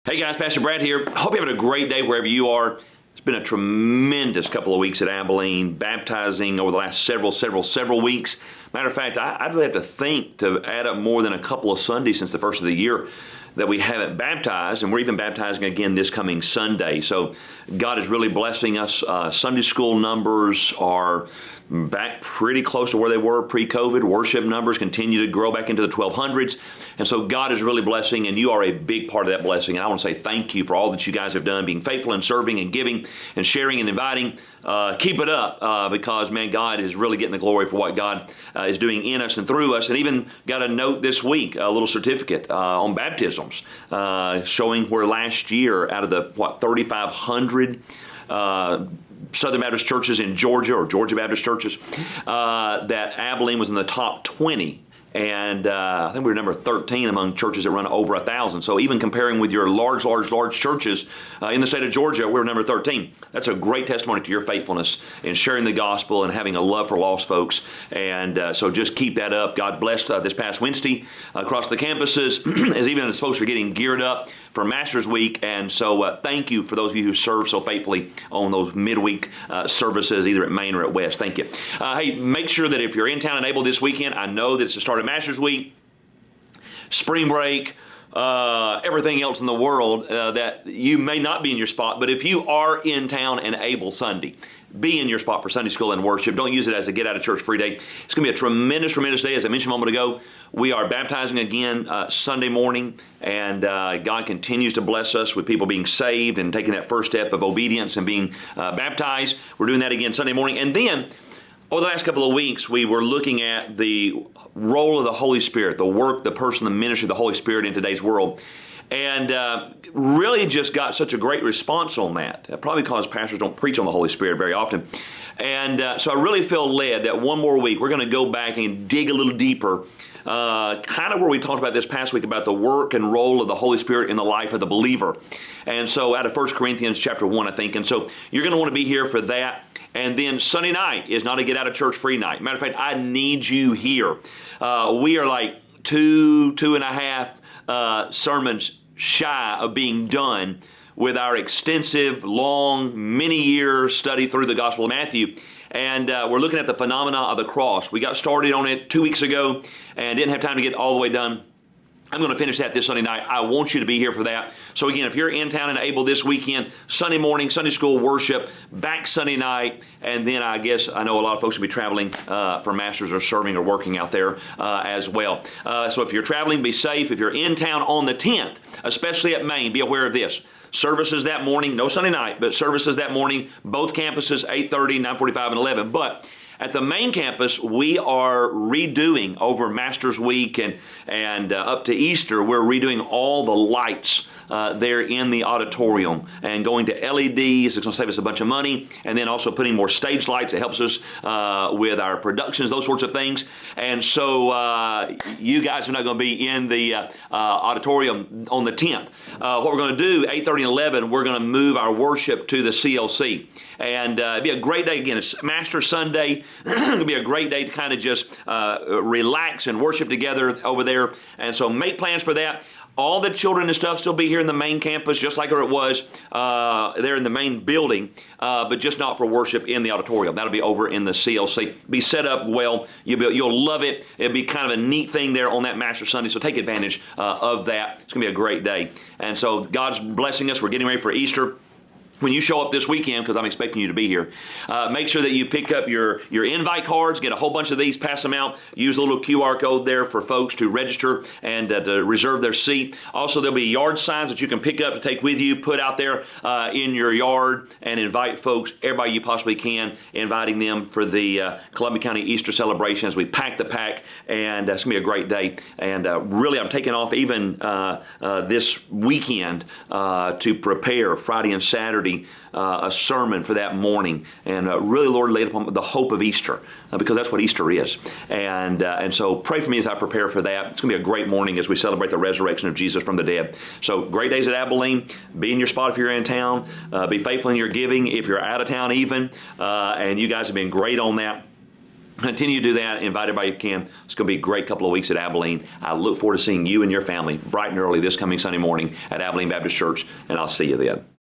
Hey guys, Pastor Brad here. Hope you're having a great day wherever you are. It's been a tremendous couple of weeks at Abilene, baptizing over the last several weeks. Matter of fact, I'd really have to think to add up more than a couple of Sundays since the first of the year that we haven't baptized, and we're even baptizing again this coming Sunday. So God is really blessing us. Sunday school numbers are back pretty close to where they were pre-COVID. Worship numbers continue to grow back into the 1200s. And so God is really blessing, and you are a big part of that blessing. And I want to say thank you for all that you guys have done, being faithful and serving and giving and sharing and inviting. Keep it up because, man, God is really getting the glory for what God is doing in us and through us. And even got a note this week, a little certificate on baptisms showing where last year out of the, 3,500 Southern Baptist churches in Georgia, or Georgia Baptist churches, that Abilene was in the top 20. And I think we were number 13 among churches that run over 1,000. So even comparing with your large churches in the state of Georgia, we were number 13. That's a great testimony to your faithfulness in sharing the gospel and having a love for lost folks. And so just keep that up. God blessed this past Wednesday across the campuses, as folks are getting geared up for Masters Week. And so thank you for those of you who serve so faithfully on those midweek services, either at Main or at West. Thank you. Hey, make sure that if you're in town and able this weekend, I know that it's the start of Masters Week, spring break, everything else in the world that you may not be in your spot, but if you are in town and able Sunday, be in your spot for Sunday school and worship. Don't use it as a get out of church free day. It's going to be a tremendous day. As I mentioned a moment ago, we are baptizing again Sunday morning, and God continues to bless us with people being saved and taking that first step of obedience and being baptized. We're doing that again Sunday morning. And then over the last couple of weeks, we were looking at the role of the Holy Spirit, the work, the person, the ministry of the Holy Spirit in today's world. And really just got such a great response on that, probably because pastors don't preach on the Holy Spirit very often. And so I really feel led that one more week we're going to go back and dig a little deeper, kind of where we talked about this past week about the work and role of the Holy Spirit in the life of the believer. And so out of 1 Corinthians chapter 1, I think. And so you're going to want to be here for that. And then Sunday night is not a get out of church free night. Matter of fact, I need you here. We are like two and a half sermons shy of being done with our extensive, long, many-year study through the Gospel of Matthew. And we're looking at the phenomena of the cross. We got started on it 2 weeks ago and didn't have time to get all the way done. I'm going to finish that this Sunday night. I want you to be here for that. So again, if you're in town and able this weekend, Sunday morning, Sunday school worship, back Sunday night, and then I know a lot of folks will be traveling for Masters or serving or working out there as well. So if you're traveling, be safe. If you're in town on the 10th, especially at Main, be aware of this. Services that morning, no Sunday night, but services that morning, both campuses, 8:30, 9:45, and 11. But at the main campus, we are redoing over Masters Week and up to Easter, we're redoing all the lights there in the auditorium and going to LEDs. It's going to save us a bunch of money. And then also putting more stage lights. It helps us with our productions, those sorts of things. And so you guys are not going to be in the auditorium on the 10th. What we're going to do, 8:30 and 11, we're going to move our worship to the CLC. And it'll be a great day. Again, it's Master Sunday. It'll be a great day to kind of just relax and worship together over there. And so make plans for that. All the children and stuff still be here in the main campus, just like it was there in the main building, but just not for worship in the auditorium. That'll be over in the CLC. Be set up well. You'll love it. It'll be kind of a neat thing there on that Master Sunday, so take advantage of that. It's going to be a great day. And so God's blessing us. We're getting ready for Easter. When you show up this weekend, because I'm expecting you to be here, make sure that you pick up your invite cards, get a whole bunch of these, pass them out. Use a little QR code there for folks to register and to reserve their seat. Also, there'll be yard signs that you can pick up to take with you, put out there in your yard, and invite folks, everybody you possibly can, inviting them for the Columbia County Easter celebration as we pack the pack, and it's going to be a great day. And really, I'm taking off even this weekend to prepare Friday and Saturday a sermon for that morning, and really, Lord, laid upon the hope of Easter, because that's what Easter is. And so pray for me as I prepare for that. It's going to be a great morning as we celebrate the resurrection of Jesus from the dead. So great days at Abilene. Be in your spot if you're in town. Be faithful in your giving if you're out of town even. And you guys have been great on that. Continue to do that. Invite everybody you can. It's going to be a great couple of weeks at Abilene. I look forward to seeing you and your family bright and early this coming Sunday morning at Abilene Baptist Church, and I'll see you then.